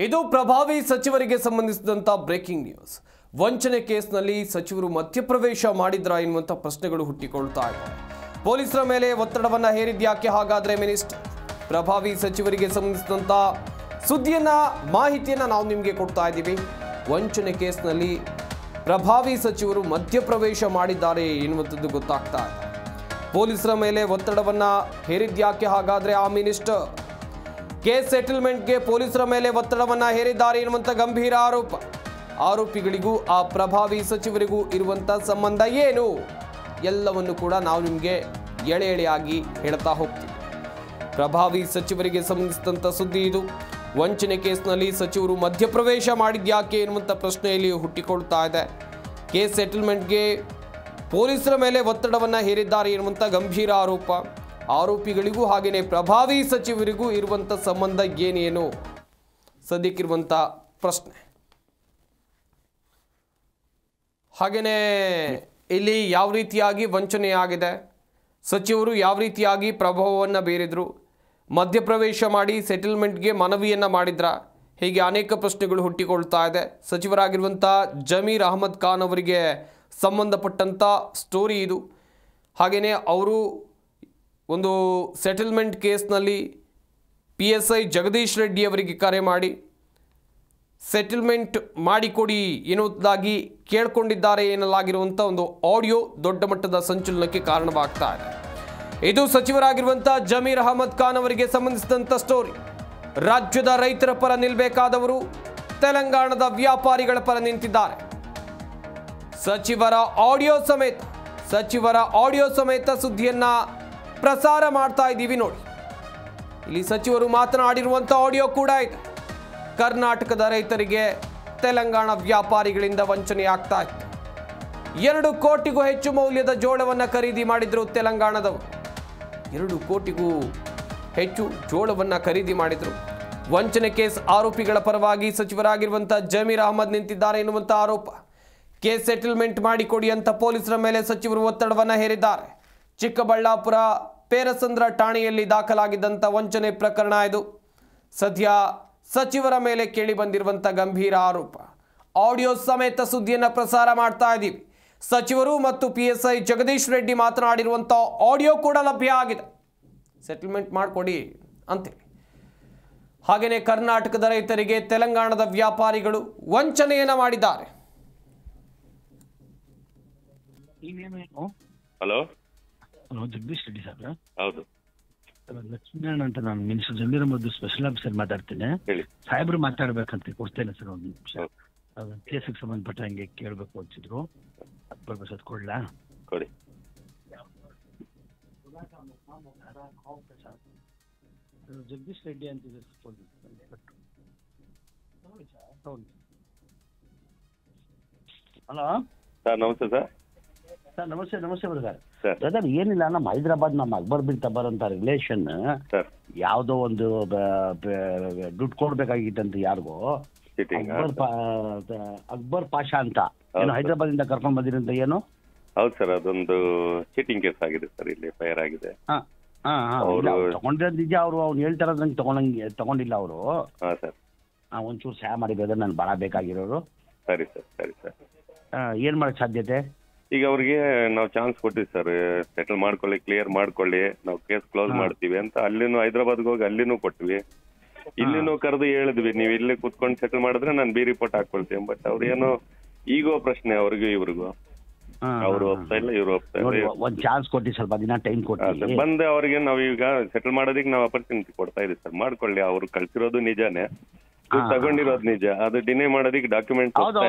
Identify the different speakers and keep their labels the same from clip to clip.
Speaker 1: ಇದು ಪ್ರಭಾವಿ ಸಚಿವರಿಗೆ ಸಂಬಂಧಿಸಿದಂತ ಬ್ರೇಕಿಂಗ್ ನ್ಯೂಸ್. ವಂಚನೆ ಕೇಸ್ನಲ್ಲಿ ಸಚಿವರು ಮಧ್ಯಪ್ರವೇಶ ಮಾಡಿದ್ರಾ ಎನ್ನುವಂತ ಪ್ರಶ್ನೆಗಳು ಹುಟ್ಟಿಕೊಳ್ತಾ ಇವೆ. ಪೊಲೀಸರ ಮೇಲೆ ಒತ್ತಡವನ್ನ ಹೇರಿದ್ಯಾಕೆ ಹಾಗಾದ್ರೆ ಮಿನಿಸ್ಟರ್? ಪ್ರಭಾವಿ ಸಚಿವರಿಗೆ ಸಂಬಂಧಿಸಿದಂತ ಸುದ್ದಿಯನ್ನ ಮಾಹಿತಿಯನ್ನ ನಾವು ನಿಮಗೆ ಕೊಡ್ತಾ ಇದ್ದೀವಿ. ವಂಚನೆ ಕೇಸ್ನಲ್ಲಿ ಪ್ರಭಾವಿ ಸಚಿವರು ಮಧ್ಯಪ್ರವೇಶ ಮಾಡಿದ್ದಾರೆ ಎನ್ನುವಂಥದ್ದು ಗೊತ್ತಾಗ್ತಾ ಇದೆ. ಪೊಲೀಸರ ಮೇಲೆ ಒತ್ತಡವನ್ನ ಹೇರಿದ್ಯಾಕೆ ಹಾಗಾದ್ರೆ ಆ ಮಿನಿಸ್ಟರ್? ಕೇಸ್ ಸೆಟಲ್ಮೆಂಟ್ಗೆ ಪೊಲೀಸರ ಮೇಲೆ ಒತ್ತಡವನ್ನ ಹೇರಿದ್ದಾರೆ ಎನ್ನುವಂತ ಗಂಭೀರ ಆರೋಪ. ಆರೋಪಿಗಳಿಗೂ ಆ ಪ್ರಭಾವಿ ಸಚಿವರಿಗೂ ಇರುವಂತ ಸಂಬಂಧ ಏನು ಎಲ್ಲವನ್ನು ಕೂಡ ನಾವು ನಿಮಗೆ ಎಳೆ ಎಳೆಯಾಗಿ ಹೇಳ್ತಾ ಹೋಗ್ತೀವಿ. ಪ್ರಭಾವಿ ಸಚಿವರಿಗೆ ಸಂಬಂಧಿಸಿದಂತ ಸುದ್ದಿ ಇದು. ವಂಚನೆ ಕೇಸ್ನಲ್ಲಿ ಸಚಿವರು ಮಧ್ಯಪ್ರವೇಶ ಮಾಡಿದ್ಯಾಕೆ ಎನ್ನುವಂತ ಪ್ರಶ್ನೆಯಲ್ಲಿ ಹುಟ್ಟಿಕೊಳ್ತಾ ಇದೆ. ಕೇಸ್ ಸೆಟಲ್ಮೆಂಟ್ಗೆ ಪೊಲೀಸರ ಮೇಲೆ ಒತ್ತಡವನ್ನ ಹೇರಿದ್ದಾರೆ ಎನ್ನುವಂತ ಗಂಭೀರ ಆರೋಪ. ಆರೋಪಿಗಳಿಗೂ ಹಾಗೆಯೇ ಪ್ರಭಾವಿ ಸಚಿವರಿಗೂ ಇರುವಂಥ ಸಂಬಂಧ ಏನೇನು ಸದ್ಯಕ್ಕಿರುವಂಥ ಪ್ರಶ್ನೆ. ಹಾಗೆಯೇ ಇಲ್ಲಿ ಯಾವ ರೀತಿಯಾಗಿ ವಂಚನೆ ಆಗಿದೆ, ಸಚಿವರು ಯಾವ ರೀತಿಯಾಗಿ ಪ್ರಭಾವವನ್ನು ಬೀರಿದ್ರು, ಮಧ್ಯಪ್ರವೇಶ ಮಾಡಿ ಸೆಟಲ್ಮೆಂಟ್ಗೆ ಮನವಿಯನ್ನು ಮಾಡಿದ್ರ, ಹೀಗೆ ಅನೇಕ ಪ್ರಶ್ನೆಗಳು ಹುಟ್ಟಿಕೊಳ್ತಾ ಇದೆ. ಸಚಿವರಾಗಿರುವಂಥ ಜಮೀರ್ ಅಹಮದ್ ಖಾನ್ ಅವರಿಗೆ ಸಂಬಂಧಪಟ್ಟಂಥ ಸ್ಟೋರಿ ಇದು. ಹಾಗೆಯೇ ಅವರು ಒಂದು ಸೆಟಲ್ಮೆಂಟ್ ಕೇಸ್ನಲ್ಲಿ PSI ಜಗದೀಶ್ ರೆಡ್ಡಿ ಅವರಿಗೆ ಕರೆ ಮಾಡಿ ಸೆಟಲ್ಮೆಂಟ್ ಮಾಡಿಕೊಡಿ ಎನ್ನುವುದಾಗಿ ಕೇಳಿಕೊಂಡಿದ್ದಾರೆ ಎನ್ನಲಾಗಿರುವಂಥ ಒಂದು ಆಡಿಯೋ ದೊಡ್ಡ ಮಟ್ಟದ ಸಂಚಲನಕ್ಕೆ ಕಾರಣವಾಗ್ತಾ ಇದೆ. ಇದು ಸಚಿವರಾಗಿರುವಂಥ ಜಮೀರ್ ಅಹಮದ್ ಖಾನ್ ಅವರಿಗೆ ಸಂಬಂಧಿಸಿದಂಥ ಸ್ಟೋರಿ. ರಾಜ್ಯದ ರೈತರ ಪರ ನಿಲ್ಲಬೇಕಾದವರು ತೆಲಂಗಾಣದ ವ್ಯಾಪಾರಿಗಳ ಪರ ನಿಂತಿದ್ದಾರೆ. ಸಚಿವರ ಆಡಿಯೋ ಸಮೇತ ಸುದ್ದಿಯನ್ನ ಪ್ರಸಾರ ಮಾಡ್ತಾ ಇದ್ದೀವಿ ನೋಡಿ. ಇಲ್ಲಿ ಸಚಿವರು ಮಾತನಾಡಿರುವಂಥ ಆಡಿಯೋ ಕೂಡ ಇದೆ. ಕರ್ನಾಟಕದ ರೈತರಿಗೆ ತೆಲಂಗಾಣ ವ್ಯಾಪಾರಿಗಳಿಂದ ವಂಚನೆ ಆಗ್ತಾ ಇತ್ತು. 2 ಕೋಟಿಗೂ ಹೆಚ್ಚು ಮೌಲ್ಯದ ಜೋಳವನ್ನು ಖರೀದಿ ಮಾಡಿದ್ರು ತೆಲಂಗಾಣದವರು. 2 ಕೋಟಿಗೂ ಹೆಚ್ಚು ಜೋಳವನ್ನು ಖರೀದಿ ಮಾಡಿದ್ರು. ವಂಚನೆ ಕೇಸ್ ಆರೋಪಿಗಳ ಪರವಾಗಿ ಸಚಿವರಾಗಿರುವಂಥ ಜಮೀರ್ ಅಹಮದ್ ನಿಂತಿದ್ದಾರೆ ಎನ್ನುವಂಥ ಆರೋಪ. ಕೇಸ್ ಸೆಟಲ್ಮೆಂಟ್ ಮಾಡಿಕೊಡಿ ಅಂತ ಪೊಲೀಸರ ಮೇಲೆ ಸಚಿವರು ಒತ್ತಡವನ್ನು ಹೇರಿದ್ದಾರೆ. ಚಿಕ್ಕಬಳ್ಳಾಪುರ ಪೇರಸಂದ್ರ ಠಾಣೆಯಲ್ಲಿ ದಾಖಲಾಗಿದ್ದಂಥ ವಂಚನೆ ಪ್ರಕರಣ ಇದು. ಸದ್ಯ ಸಚಿವರ ಮೇಲೆ ಕೇಳಿ ಬಂದಿರುವಂಥ ಗಂಭೀರ ಆರೋಪ. ಆಡಿಯೋ ಸಮೇತ ಸುದ್ದಿಯನ್ನು ಪ್ರಸಾರ ಮಾಡ್ತಾ ಇದ್ದೀವಿ. ಸಚಿವರು ಮತ್ತು PSI ಜಗದೀಶ್ ರೆಡ್ಡಿ ಮಾತನಾಡಿರುವಂಥ ಆಡಿಯೋ ಕೂಡ ಲಭ್ಯ ಆಗಿದೆ. ಸೆಟಲ್ಮೆಂಟ್ ಮಾಡಿಕೊಡಿ ಅಂತೇಳಿ. ಹಾಗೆಯೇ ಕರ್ನಾಟಕದ ರೈತರಿಗೆ ತೆಲಂಗಾಣದ ವ್ಯಾಪಾರಿಗಳು ವಂಚನೆಯನ್ನು ಮಾಡಿದ್ದಾರೆ.
Speaker 2: ಹಲೋ
Speaker 3: ಹಲೋ, ಜಗದೀಶ್ ರೆಡ್ಡಿ ಸಾಹೇಬ್ರ?
Speaker 2: ಹೌದು.
Speaker 3: ಲಕ್ಷ್ಮೀನಾರಾಯಣ ಅಂತ ನಾನು minister Zameer Ahmed special officer ಮಾತಾಡ್ತೇನೆ. ಸಾಹೇಬ್ರು ಮಾತಾಡ್ಬೇಕಂತ ಕೊಡ್ತೇನೆ ಸರ್, ಒಂದು ನಿಮಿಷ. ಕೇಸಿಗೆ ಸಂಬಂಧಪಟ್ಟ ಹಂಗೆ ಕೇಳಬೇಕು ಅಂತಿದ್ರು. ಬರ್ಬಸ್ ಕೊಡ್ಲಾ?
Speaker 2: ಕೊಡಿ.
Speaker 3: ಜಗದೀಶ್ ರೆಡ್ಡಿ ಅಂತಿದೆ. ಹಲೋ
Speaker 2: ಸರ್, ನಮಸ್ತೆ ಸರ್.
Speaker 3: ಸರ್ ನಮಸ್ತೆ ಬ್ರದರ್. ಏನಿಲ್ಲ, ನಮ್ಮ ಹೈದರಾಬಾದ್ ನಮ್ಮ ಅಕ್ಬರ್ ಬಿನ್ ತಬರ್ ಅಂತ ರಿಲೇಷನ್ ಯಾವುದೋ ಒಂದು ದುಡ್ಡು ಕೊಡ್ಬೇಕಾಗಿತ್ತಂತ ಯಾರಿಗೋ, ಅಕ್ಬರ್ ಪಾಷಾ ಅಂತ ಏನು ಹೈದರಾಬಾದ್ ಇಂದ ಕರ್ಕೊಂಡ್ ಬಂದಿರಂತ. ಏನು?
Speaker 2: ಹೌದು ಸರ್, ಅದೊಂದು ಚೀಟಿಂಗ್ ಕೇಸ್ ಆಗಿದೆ ಸರ್, ಇಲ್ಲಿ ಫೈರ್ ಆಗಿದೆ.
Speaker 3: ತಗೊಂಡಿರೋದು ನಿಜ. ಅವ್ನು ಹೇಳ್ತಾರ ನಂಗೆ ತಗೊಂಡಿಲ್ಲ ಅವರು. ಒಂಚೂರು ಸಹಾಯ ಮಾಡಿ ಬ್ರದರ್, ನಾನು ಭಾಳ ಬೇಕಾಗಿರೋರು.
Speaker 2: ಸರಿ ಸರ್.
Speaker 3: ಏನ್ ಮಾಡಕ್ ಸಾಧ್ಯತೆ?
Speaker 2: ಈಗ ಅವ್ರಿಗೆ ನಾವು ಚಾನ್ಸ್ ಕೊಟ್ಟಿವಿ ಸರ್, ಸೆಟಲ್ ಮಾಡ್ಕೊಳ್ಳಿ, ಕ್ಲಿಯರ್ ಮಾಡ್ಕೊಳ್ಳಿ, ನಾವು ಕೇಸ್ ಕ್ಲೋಸ್ ಮಾಡ್ತೀವಿ ಅಂತ. ಅಲ್ಲಿನೂ ಹೈದರಾಬಾದ್ಗೆ ಹೋಗಿ ಅಲ್ಲಿನೂ ಕೊಟ್ವಿ, ಇಲ್ಲಿನೂ ಕರೆದು ಹೇಳಿದ್ವಿ, ನೀವು ಇಲ್ಲಿ ಕುತ್ಕೊಂಡು ಸೆಟಲ್ ಮಾಡಿದ್ರೆ ನಾನು ಬಿ ರಿಪೋರ್ಟ್ ಹಾಕೊಳ್ತೀನಿ. ಬಟ್ ಅವ್ರೇನೋ ಈಗೋ ಪ್ರಶ್ನೆ ಅವ್ರಿಗೂ ಇವ್ರಿಗೂ. ಅವ್ರು ಒಪ್ತಾ ಇಲ್ಲ, ಇವ್ರು ಒಪ್ತಾ ಇಲ್ಲ.
Speaker 3: ಒಂದ್ ಚಾನ್ಸ್ ಕೊಟ್ಟಿ, ಸ್ವಲ್ಪ ದಿನ ಟೈಮ್ ಕೊಟ್ಟು
Speaker 2: ಬಂದೆ ಅವ್ರಿಗೆ. ನಾವು ಈಗ ಸೆಟಲ್ ಮಾಡೋದಕ್ಕೆ ನಾವು ಅಪರ್ಚುನಿಟಿ ಕೊಡ್ತಾ ಇದೀವಿ ಸರ್, ಮಾಡ್ಕೊಳ್ಳಿ. ಅವ್ರು ಕಳ್ಸಿರೋದು ನಿಜಾನೇ, ತಗೊಂಡಿರೋದು ನಿಜ, ಅದು ಡಿನೇ ಮಾಡೋದಕ್ಕೆ ಡಾಕ್ಯುಮೆಂಟ್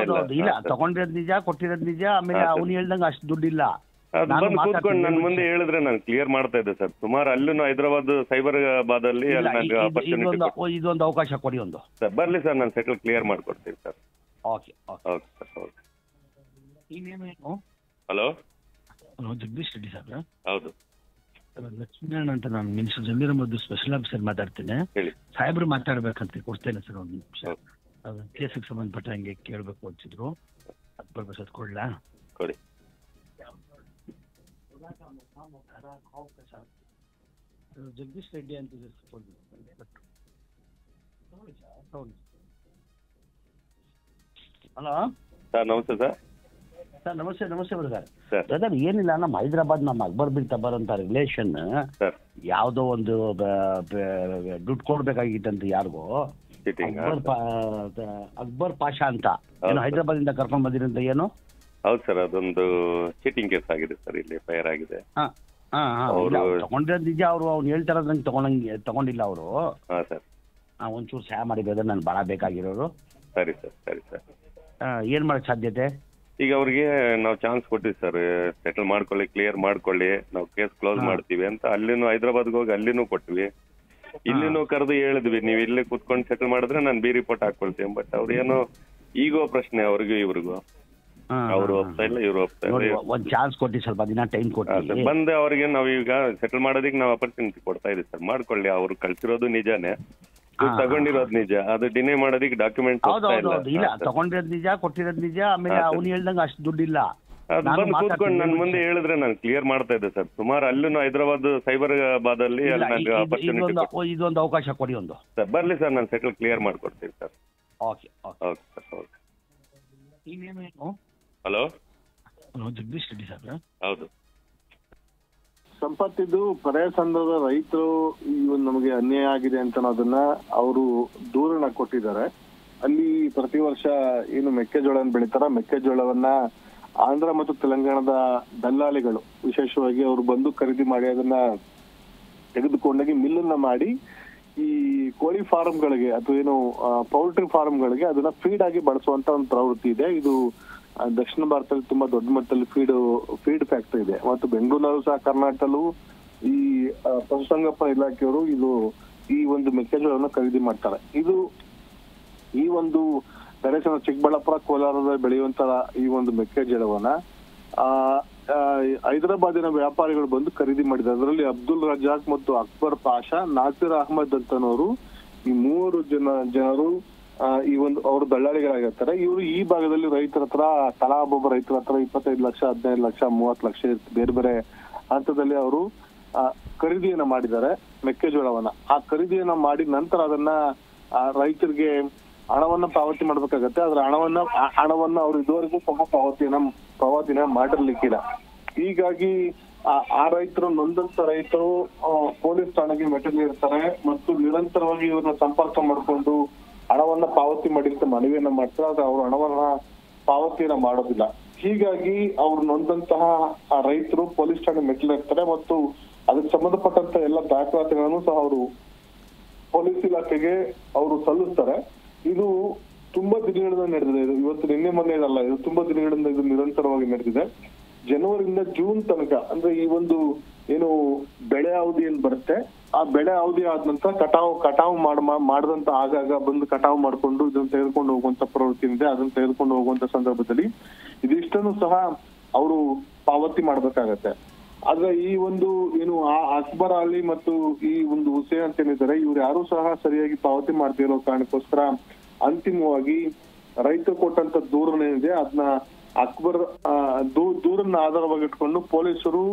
Speaker 3: ಇಲ್ಲ. ತಗೊಂಡಿರೋದು ನಿಜ, ಕೊಟ್ಟಿರೋದು ನಿಜ. ಆಮೇಲೆ ಅವ್ನು ಹೇಳ್ದಂಗ ಅಷ್ಟು ದುಡ್ಡಿಲ್ಲ.
Speaker 2: ಬಂದು ಕೂತ್ಕೊಂಡು ನನ್ ಮುಂದೆ ಹೇಳಿದ್ರೆ ನಾನು ಕ್ಲಿಯರ್ ಮಾಡ್ತಾ ಇದ್ದೆ ಸರ್. ಸುಮಾರು ಅಲ್ಲೂ ಹೈದರಾಬಾದ್ ಸೈಬರಾಬಾದ್ ಅಲ್ಲಿ
Speaker 3: ಇದೊಂದು ಅವಕಾಶ ಕೊಡಿ ಒಂದು.
Speaker 2: ಸರ್ ಬರ್ಲಿ ಸರ್, ನಾನು ಸೆಟಲ್ ಕ್ಲಿಯರ್ ಮಾಡ್ಕೊಡ್ತೀನಿ sir.
Speaker 3: Okay
Speaker 2: sir. Hello
Speaker 3: hello, Jagadish Reddy ಸಾಹೇಬ್ರ?
Speaker 2: ಹೌದು.
Speaker 3: ಲಕ್ಷ್ಮೀನಾರಾಯಣ ಅಂತ ನಾನು minister Zameer Ahmed special officer ಮಾತಾಡ್ತೇನೆ. ಸಾಹೇಬ್ರು ಮಾತಾಡ್ಬೇಕಂತ ಕೊಡ್ತೇನೆ ಸರ್, ಒಂದು ನಿಮಿಷ. ಕೇಸಿಗೆ ಸಂಬಂಧಪಟ್ಟ ಹಂಗೆ ಕೇಳಬೇಕು ಅಂತಿದ್ರು. ಬರ್ಬಸ್ ಕೊಡ್ಲಾ?
Speaker 2: ಕೊಡಿ.
Speaker 3: ಜಗದೀಶ್ ರೆಡ್ಡಿ ಅಂತಿದೆ. ಹಲೋ
Speaker 2: ಸರ್ ನಮಸ್ತೆ ಸರ್.
Speaker 3: ಸರ್ ನಮಸ್ತೆ ಬ್ರದರ್.
Speaker 2: ಸರ್
Speaker 3: ಬ್ರದರ್ ಏನಿಲ್ಲ, ನಮ್ಮ ಹೈದರಾಬಾದ್ ನಮ್ಮ ಅಕ್ಬರ್ ಬಿನ್ ತಬರ್ ಅಂತ ರಿಲೇಷನ್
Speaker 2: ಸರ್
Speaker 3: ಯಾವುದೋ ಒಂದು ದುಡ್ಡು ಕೊಡ್ಬೇಕಾಗಿತ್ತಂತ ಯಾರಿಗೋ, ಅಕ್ಬರ್ ಪಾಷಾ ಅಂತ ಏನು ಹೈದರಾಬಾದ್ ಇಂದ ಕರ್ಕೊಂಡ್ ಬಂದಿರಂತ ಏನು?
Speaker 2: ಹೌದು ಸರ್, ಅದೊಂದು ಚೀಟಿಂಗ್ ಕೇಸ್ ಆಗಿದೆ ಸರ್, ಇಲ್ಲಿ ಫೈರ್ ಆಗಿದೆ.
Speaker 3: ತಗೊಂಡಿರೋದು ನಿಜ. ಅವ್ನು ಹೇಳ್ತಾರ ನಂಗೆ ತಗೊಂಡಿಲ್ಲ ಅವರು.
Speaker 2: ಹಾಂ ಸರ್.
Speaker 3: ಒಂಚೂರು ಸಹಾಯ ಮಾಡಿ ಬ್ರದರ್, ನಾನು ಭಾಳ ಬೇಕಾಗಿರೋರು.
Speaker 2: ಸರಿ ಸರ್, ಸರಿ ಸರ್.
Speaker 3: ಏನ್ ಮಾಡಕ್ ಸಾಧ್ಯತೆ?
Speaker 2: ಈಗ ಅವ್ರಿಗೆ ನಾವು ಚಾನ್ಸ್ ಕೊಟ್ಟಿವಿ ಸರ್, ಸೆಟಲ್ ಮಾಡ್ಕೊಳ್ಳಿ, ಕ್ಲಿಯರ್ ಮಾಡ್ಕೊಳ್ಳಿ, ನಾವು ಕೇಸ್ ಕ್ಲೋಸ್ ಮಾಡ್ತೀವಿ ಅಂತ. ಅಲ್ಲಿನೂ ಹೈದರಾಬಾದ್ಗೆ ಹೋಗಿ ಅಲ್ಲಿನೂ ಕೊಟ್ವಿ, ಇಲ್ಲಿನೂ ಕರೆದು ಹೇಳಿದ್ವಿ, ನೀವು ಇಲ್ಲಿ ಕುತ್ಕೊಂಡು ಸೆಟಲ್ ಮಾಡಿದ್ರೆ ನಾನು ಬಿ ರಿಪೋರ್ಟ್ ಹಾಕೊಳ್ತೀನಿ. ಬಟ್ ಅವ್ರು ಏನೋ ಈಗೋ ಪ್ರಶ್ನೆ ಅವ್ರಿಗೂ ಇವ್ರಿಗೂ, ಅವ್ರು ಒಪ್ತಾ ಇಲ್ಲ, ಇವ್ರು ಒಪ್ತಾ ಇಲ್ಲ.
Speaker 3: ಒಂದ್ ಚಾನ್ಸ್ ಕೊಟ್ಟಿ, ಸ್ವಲ್ಪ ದಿನ ಟೈಮ್ ಕೊಟ್ಟಿ
Speaker 2: ಬಂದೆ ಅವ್ರಿಗೆ ನಾವೀಗ ಸೆಟಲ್ ಮಾಡೋದಕ್ಕೆ ನಾವು ಅಪರ್ಚುನಿಟಿ ಕೊಡ್ತಾ ಇದೀವಿ ಸರ್. ಮಾಡ್ಕೊಳ್ಳಿ, ಅವ್ರು ಕಳ್ಸಿರೋದು ನಿಜಾನೇ, ತಗೊಂಡಿರೋದು ನಿಜ, ಅದು ಡಿನೇ ಮಾಡೋದಕ್ಕೆ ಡಾಕ್ಯುಮೆಂಟ್
Speaker 3: ಇಲ್ಲ. ತಗೊಂಡಿರೋದು ನಿಜ, ಕೊಟ್ಟಿರೋದು ನಿಜ. ಆಮೇಲೆ ಅವ್ನು ಹೇಳ್ದಂಗ ಅಷ್ಟು ದುಡ್ಡಿಲ್ಲ.
Speaker 2: ಬಂದು ಕೂತ್ಕೊಂಡು ನನ್ ಮುಂದೆ ಹೇಳಿದ್ರೆ ನಾನು ಕ್ಲಿಯರ್ ಮಾಡ್ತಾ ಇದ್ದೆ ಸರ್. ಸುಮಾರು ಅಲ್ಲೂ ಹೈದರಾಬಾದ್ ಸೈಬರಾಬಾದ್ ಅಲ್ಲಿ
Speaker 3: ಇದೊಂದು ಅವಕಾಶ ಕೊಡಿ ಒಂದು
Speaker 2: ಸರ್. ಬರ್ಲಿ ಸರ್, ನಾನು ಸೆಟಲ್ ಕ್ಲಿಯರ್ ಮಾಡ್ಕೊಡ್ತೀನಿ sir.
Speaker 3: Okay
Speaker 2: okay sir, okay. Hello,
Speaker 3: Jagadish Reddy sir.
Speaker 2: ಹೌದು.
Speaker 4: ಸಂಪತ್ತಿದ್ದು ಪರ್ಯಾಯ ಸಂಘದ ರೈತರು ನಮಗೆ ಅನ್ಯಾಯ ಆಗಿದೆ ಅಂತ ಅದನ್ನ ಅವರು ದೂರನ್ನ ಕೊಟ್ಟಿದ್ದಾರೆ. ಅಲ್ಲಿ ಪ್ರತಿ ವರ್ಷ ಏನು ಮೆಕ್ಕೆಜೋಳವನ್ನು ಬೆಳೀತಾರ, ಮೆಕ್ಕೆಜೋಳವನ್ನ ಆಂಧ್ರ ಮತ್ತು ತೆಲಂಗಾಣದ ದಲ್ಲಾಳಿಗಳು ವಿಶೇಷವಾಗಿ ಅವರು ಬಂದು ಖರೀದಿ ಮಾಡಿ ಅದನ್ನ ತೆಗೆದುಕೊಂಡೋಗಿ ಮಿಲ್ಲನ್ನ ಮಾಡಿ ಈ ಕೋಳಿ ಫಾರ್ಮ್ಗಳಿಗೆ ಅಥವಾ ಏನು ಪೌಲ್ಟ್ರಿ ಫಾರ್ಮ್ಗಳಿಗೆ ಅದನ್ನ ಫೀಡ್ ಆಗಿ ಬಳಸುವಂತ ಒಂದು ಪ್ರವೃತ್ತಿ ಇದೆ. ಇದು ದಕ್ಷಿಣ ಭಾರತದಲ್ಲಿ ತುಂಬಾ ದೊಡ್ಡ ಮಟ್ಟದಲ್ಲಿ ಫೀಡ್ ಫ್ಯಾಕ್ಟರಿ ಇದೆ. ಮತ್ತು ಬೆಂಗಳೂರಿನಲ್ಲೂ ಸಹ, ಕರ್ನಾಟಕದಲ್ಲೂ ಈ ಪಶುಸಂಗೋಪನಾ ಇಲಾಖೆಯವರು ಈ ಒಂದು ಮೆಕ್ಕೆಜೋಳವನ್ನು ಖರೀದಿ ಮಾಡ್ತಾರೆ. ಈ ಒಂದು ಪ್ರದೇಶ ಚಿಕ್ಕಬಳ್ಳಾಪುರ, ಕೋಲಾರದಲ್ಲಿ ಬೆಳೆಯುವಂತ ಈ ಒಂದು ಮೆಕ್ಕೆಜೋಳವನ್ನ ಹೈದರಾಬಾದಿನ ವ್ಯಾಪಾರಿಗಳು ಬಂದು ಖರೀದಿ ಮಾಡಿದ್ದಾರೆ. ಅದರಲ್ಲಿ ಅಬ್ದುಲ್ ರಜಾಕ್ ಮತ್ತು ಅಕ್ಬರ್ ಪಾಷಾ, ನಾಸಿರ್ ಅಹಮದ್ ಅಂತನವರು, ಈ 3 ಜನರು ಈ ಒಂದು ಅವರು ದಳ್ಳಾಳಿಗಳಾಗಿರ್ತಾರೆ. ಇವರು ಈ ಭಾಗದಲ್ಲಿ ರೈತರ ಹತ್ರ, ತಲಾ ಒಬ್ಬೊಬ್ಬ ರೈತರ ಹತ್ರ 25 ಲಕ್ಷ, 15 ಲಕ್ಷ, 30 ಲಕ್ಷ ಬೇರೆ ಬೇರೆ ಹಂತದಲ್ಲಿ ಅವರು ಖರೀದಿಯನ್ನ ಮಾಡಿದ್ದಾರೆ ಮೆಕ್ಕೆಜೋಳವನ್ನ. ಆ ಖರೀದಿಯನ್ನ ಮಾಡಿದ ನಂತರ ಅದನ್ನ ರೈತರಿಗೆ ಹಣವನ್ನ ಪಾವತಿ ಮಾಡ್ಬೇಕಾಗತ್ತೆ. ಆದ್ರೆ ಹಣವನ್ನ ಅವ್ರು ಇದುವರೆಗೂ ಸಹ ಪಾವತಿನ ಮಾಡಿರ್ಲಿಕ್ಕಿಲ್ಲ. ಹೀಗಾಗಿ ಆ ರೈತರು, ನೊಂದಂತ ರೈತರು ಪೊಲೀಸ್ ಠಾಣೆಗೆ ಮೆಟ್ಟಿಲಿರ್ತಾರೆ ಮತ್ತು ನಿರಂತರವಾಗಿ ಇವ್ರನ್ನ ಸಂಪರ್ಕ ಮಾಡಿಕೊಂಡು ಹಣವನ್ನ ಪಾವತಿ ಮಾಡಿ ಅಂತ ಮನವಿಯನ್ನ ಮಾಡ್ತಾರೆ. ಆದ್ರೆ ಅವರು ಹಣವನ್ನ ಪಾವತಿಯನ್ನ ಮಾಡೋದಿಲ್ಲ. ಹೀಗಾಗಿ ಅವ್ರು ನೊಂದಂತಹ ಆ ರೈತರು ಪೊಲೀಸ್ ಠಾಣೆ ಮೆಟ್ಟಿಲಿರ್ತಾರೆ ಮತ್ತು ಅದಕ್ಕೆ ಸಂಬಂಧಪಟ್ಟಂತ ಎಲ್ಲ ದಾಖಲಾತಿಗಳನ್ನು ಸಹ ಅವರು ಪೊಲೀಸ್ ಇಲಾಖೆಗೆ ಅವರು ಸಲ್ಲಿಸ್ತಾರೆ. ಇದು ತುಂಬಾ ದಿನಗಳಿಂದ ನಡೆದಿದೆ. ಇದು ಇವತ್ತು ನಿನ್ನೆ ಮೊನ್ನೆ ಅಲ್ಲ, ಇದು ತುಂಬಾ ದಿನಗಳಿಂದ ಇದು ನಿರಂತರವಾಗಿ ನಡೆದಿದೆ. ಜನವರಿಯಿಂದ ಜೂನ್ ತನಕ, ಅಂದ್ರೆ ಈ ಒಂದು ಏನು ಬೆಳೆ ಅವಧಿ ಏನ್ ಬರುತ್ತೆ, ಆ ಬೆಳೆ ಅವಧಿ ಆದ ನಂತರ ಕಟಾವು ಮಾಡದಂತ ಆಗಾಗ ಬಂದು ಕಟಾವು ಮಾಡ್ಕೊಂಡು ಇದನ್ನ ತೆಗೆದುಕೊಂಡು ಹೋಗುವಂತ ಪ್ರವೃತ್ತಿ ಇದೆ. ಅದನ್ನ ತೆಗೆದುಕೊಂಡು ಹೋಗುವಂತ ಸಂದರ್ಭದಲ್ಲಿ ಇದಿಷ್ಟನ್ನು ಸಹ ಅವರು ಪಾವತಿ ಮಾಡ್ಬೇಕಾಗತ್ತೆ. ಆದ್ರೆ ಈ ಒಂದು ಏನು ಅಕ್ಬರ್ ಅಲಿ ಮತ್ತು ಈ ಒಂದು ಹುಸೇನ್ ಅಂತ ಏನಿದ್ದಾರೆ, ಇವ್ರು ಯಾರು ಸಹ ಸರಿಯಾಗಿ ಪಾವತಿ ಮಾಡ್ತಿರೋ ಕಾರಣಕ್ಕೋಸ್ಕರ ಅಂತಿಮವಾಗಿ ರೈತರು ಕೊಟ್ಟಂತ ದೂರನೇನಿದೆ ಅದನ್ನ ಅಕ್ಬರ್ ದೂರನ್ನ ಆಧಾರವಾಗಿ ಇಟ್ಕೊಂಡು ಪೊಲೀಸರು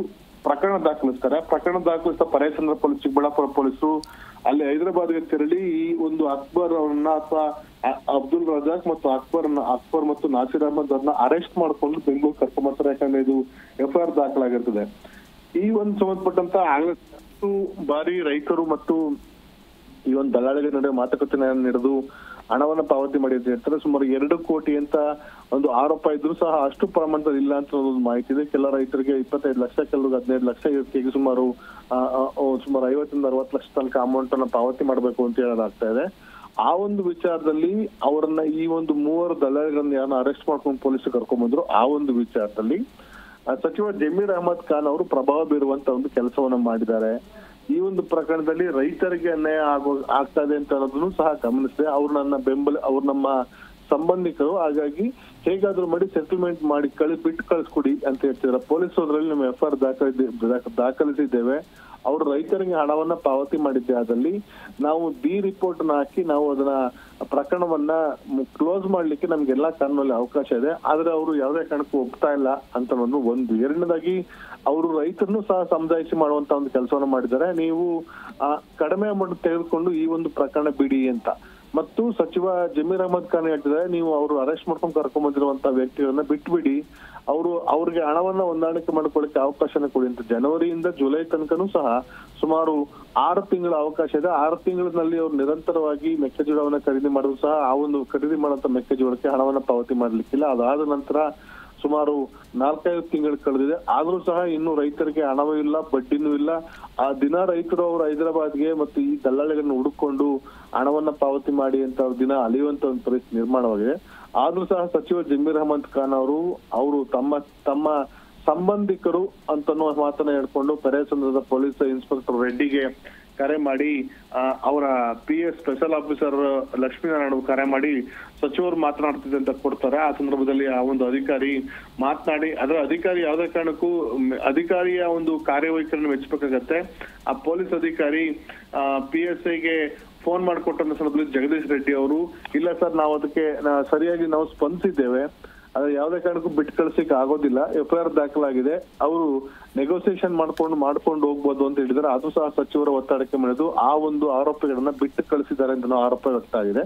Speaker 4: ಪ್ರಕರಣ ದಾಖಲಿಸ್ತಾರೆ. ಪ್ರಕರಣ ದಾಖಲಿಸಿದ ಪರ್ಯಾಯ ಪೊಲೀಸ್, ಚಿಕ್ಕಬಳ್ಳಾಪುರ ಪೊಲೀಸರು ಅಲ್ಲಿ ಹೈದರಾಬಾದ್ಗೆ ತೆರಳಿ ಈ ಒಂದು ಅಕ್ಬರ್ ಅವ್ರನ್ನ ಅಥವಾ ಅಬ್ದುಲ್ ರಜಾಕ್ ಮತ್ತು ಅಕ್ಬರ್ ಮತ್ತು ನಾಸಿರ್ ಅಹಮದ್ ಅವ್ರನ್ನ ಅರೆಸ್ಟ್ ಮಾಡ್ಕೊಂಡು ಬೆಂಗಳೂರು ಕರ್ಕೊಂಡ್ಬರ್ತಾರೆ. ಯಾಕಂದ್ರೆ ಇದು FIR ದಾಖಲಾಗಿರ್ತದೆ. ಈ ಒಂದು ಸಂಬಂಧಪಟ್ಟಂತ ಬಾರಿ ರೈತರು ಮತ್ತು ಈ ಒಂದು ದಲ್ಲಾಳಿಗಳ ನಡುವೆ ಮಾತುಕತೆ ನಡೆದು ಹಣವನ್ನ ಪಾವತಿ ಮಾಡಿರ್ತಾರೆ. ಸುಮಾರು 2 ಕೋಟಿ ಅಂತ ಒಂದು ಆರೋಪ ಇದ್ರು ಸಹ ಅಷ್ಟು ಪ್ರಮಾಣದಲ್ಲಿ ಇಲ್ಲ ಅಂತ ಒಂದು ಮಾಹಿತಿ ಇದೆ. ಕೆಲ ರೈತರಿಗೆ 25 ಲಕ್ಷ, ಕೆಲವ್ರಿಗೆ 15 ಲಕ್ಷ ಇರ್ತೀಗ ಸುಮಾರು 50-60 ಲಕ್ಷ ತನಕ ಅಮೌಂಟ್ ಅನ್ನ ಪಾವತಿ ಮಾಡಬೇಕು ಅಂತ ಹೇಳಲಾಗ್ತಾ ಇದೆ. ಆ ಒಂದು ವಿಚಾರದಲ್ಲಿ ಅವರನ್ನ ಈ ಒಂದು 3 ದಲ್ಲಾಳಿಗಳನ್ನ ಯಾರನ್ನ ಅರೆಸ್ಟ್ ಮಾಡ್ಕೊಂಡು ಪೊಲೀಸರು ಕರ್ಕೊಂಡ್ಬಂದ್ರು. ಆ ಒಂದು ವಿಚಾರದಲ್ಲಿ ಸಚಿವ ಜಮೀರ್ ಅಹಮದ್ ಖಾನ್ ಅವರು ಪ್ರಭಾವ ಬೀರುವಂತ ಒಂದು ಕೆಲಸವನ್ನ ಮಾಡಿದ್ದಾರೆ. ಈ ಒಂದು ಪ್ರಕರಣದಲ್ಲಿ ರೈತರಿಗೆ ಅನ್ಯಾಯ ಆಗ್ತಾ ಇದೆ ಅಂತ ಅನ್ನೋದನ್ನು ಸಹ ಗಮನಿಸಿದೆ. ಅವ್ರು ನಮ್ಮ ಸಂಬಂಧಿಕರು, ಹಾಗಾಗಿ ಹೇಗಾದ್ರೂ ಮಾಡಿ ಸೆಟಲ್ಮೆಂಟ್ ಮಾಡಿ ಬಿಟ್ಟು ಕಳಿಸ್ಕೊಡಿ ಅಂತ ಹೇಳ್ತಿದ್ದಾರೆ. ಪೊಲೀಸರಲ್ಲಿ ನಮ್ಮ FIR ದಾಖಲಿಸಿದ್ದೇವೆ. ಅವರು ರೈತರಿಗೆ ಹಣವನ್ನ ಪಾವತಿ ಮಾಡಿದ್ದೆ. ಆದಲ್ಲಿ ನಾವು ಬಿ ರಿಪೋರ್ಟ್ ಹಾಕಿ ನಾವು ಅದನ್ನ ಪ್ರಕರಣವನ್ನ ಕ್ಲೋಸ್ ಮಾಡ್ಲಿಕ್ಕೆ ನಮ್ಗೆಲ್ಲಾ ಕಾನೂನಲ್ಲಿ ಅವಕಾಶ ಇದೆ. ಆದ್ರೆ ಅವರು ಯಾವುದೇ ಕಾರಣಕ್ಕೂ ಒಪ್ತಾ ಇಲ್ಲ ಅಂತ ಒಂದು. ಎರಡನೇದಾಗಿ ಅವರು ರೈತರನ್ನು ಸಹ ಸಮಜಾಯಿಸಿ ಮಾಡುವಂತ ಒಂದು ಕೆಲಸವನ್ನ ಮಾಡಿದ್ದಾರೆ. ನೀವು ಕಡಿಮೆ ಅಮೌಂಟ್ ತೆಗೆದುಕೊಂಡು ಈ ಒಂದು ಪ್ರಕರಣ ಬಿಡಿ ಅಂತ. ಮತ್ತು ಸಚಿವ ಜಮೀರ್ ಅಹಮದ್ ಖಾನ್ ಹೇಳ್ತಿದ್ದಾರೆ, ನೀವು ಅವರು ಅರೆಸ್ಟ್ ಮಾಡ್ಕೊಂಡು ಕರ್ಕೊಂಡ್ ಬಂದಿರುವಂತಹ ವ್ಯಕ್ತಿಗಳನ್ನ ಬಿಟ್ಬಿಡಿ, ಅವ್ರಿಗೆ ಹಣವನ್ನ ಹೊಂದಾಣಿಕೆ ಮಾಡ್ಕೊಳ್ಳಿಕ್ಕೆ ಅವಕಾಶನ ಕೊಡಿ ಅಂತ. ಜನವರಿಯಿಂದ ಜುಲೈ ತನಕನೂ ಸಹ ಸುಮಾರು 6 ತಿಂಗಳ ಅವಕಾಶ ಇದೆ. 6 ತಿಂಗಳಲ್ಲಿ ಅವ್ರು ನಿರಂತರವಾಗಿ ಮೆಕ್ಕೆಜೋಳವನ್ನ ಖರೀದಿ ಮಾಡಿದ್ರು ಸಹ ಆ ಒಂದು ಖರೀದಿ ಮಾಡುವಂತ ಮೆಕ್ಕೆಜೋಳಕ್ಕೆ ಹಣವನ್ನ ಪಾವತಿ ಮಾಡ್ಲಿಕ್ಕಿಲ್ಲ. ಅದಾದ ನಂತರ ಸುಮಾರು 4-5 ತಿಂಗಳು ಕಳೆದಿದೆ, ಆದ್ರೂ ಸಹ ಇನ್ನು ರೈತರಿಗೆ ಹಣವೂ ಇಲ್ಲ, ಬಡ್ಡಿನೂ ಇಲ್ಲ. ಆ ದಿನ ರೈತರು ಅವರು ಹೈದರಾಬಾದ್ಗೆ ಮತ್ತು ಈ ದಲ್ಲಾಳಿಗಳನ್ನ ಹುಡುಕೊಂಡು ಹಣವನ್ನ ಪಾವತಿ ಮಾಡಿ ಅಂತ ದಿನ ಅಲಿಯುವಂತ ಒಂದು ಪರಿಸ್ಥಿತಿ ನಿರ್ಮಾಣವಾಗಿದೆ. ಆದ್ರೂ ಸಹ ಸಚಿವ ಜಮೀರ್ ಅಹಮದ್ ಖಾನ್ ಅವರು ತಮ್ಮ ಸಂಬಂಧಿಕರು ಅಂತನೋ ಮಾತನ್ನ ಹೇಳ್ಕೊಂಡು ಪೆರೇಸಂದ್ರದ ಪೊಲೀಸ್ ಇನ್ಸ್ಪೆಕ್ಟರ್ ರೆಡ್ಡಿಗೆ ಕರೆ ಮಾಡಿ, ಅವರ PS ಸ್ಪೆಷಲ್ ಆಫೀಸರ್ ಲಕ್ಷ್ಮೀನಾರಾಯಣ ಕರೆ ಮಾಡಿ ಸಚಿವರು ಮಾತನಾಡ್ತಿದ್ದೆ ಅಂತ ಕೊಡ್ತಾರೆ. ಆ ಸಂದರ್ಭದಲ್ಲಿ ಆ ಒಂದು ಅಧಿಕಾರಿ ಮಾತನಾಡಿ, ಅದರ ಅಧಿಕಾರಿ ಯಾವುದೇ ಕಾರಣಕ್ಕೂ ಅಧಿಕಾರಿಯ ಒಂದು ಕಾರ್ಯವೈಖರಿಯನ್ನು ಮೆಚ್ಚಬೇಕಾಗತ್ತೆ. ಆ ಪೊಲೀಸ್ ಅಧಿಕಾರಿ PSIಗೆ ಫೋನ್ ಮಾಡಿಕೊಟ್ಟಂತ ಸಂದರ್ಭದಲ್ಲಿ ಜಗದೀಶ್ ರೆಡ್ಡಿ ಅವರು, ಇಲ್ಲ ಸರ್ ನಾವು ಅದಕ್ಕೆ ಸರಿಯಾಗಿ ನಾವು ಸ್ಪಂದಿಸಿದ್ದೇವೆ, ಅದ್ರ ಯಾವುದೇ ಕಾರಣಕ್ಕೂ ಬಿಟ್ಟು ಕಳ್ಸಿಕ್ ಆಗೋದಿಲ್ಲ, FIR ದಾಖಲಾಗಿದೆ, ಅವರು ನೆಗೋಸಿಯೇಷನ್ ಮಾಡ್ಕೊಂಡು ಹೋಗ್ಬೋದು ಅಂತ ಹೇಳಿದ್ರೆ, ಅದು ಸಹ ಸಚಿವರ ಒತ್ತಡಕ್ಕೆ ಮಾಡಿದ್ದು ಆ ಒಂದು ಆರೋಪಿಗಳನ್ನ ಬಿಟ್ಟು ಕಳಿಸಿದ್ದಾರೆ ಅಂತ ಆರೋಪ ವ್ಯಕ್ತ ಆಗಿದೆ.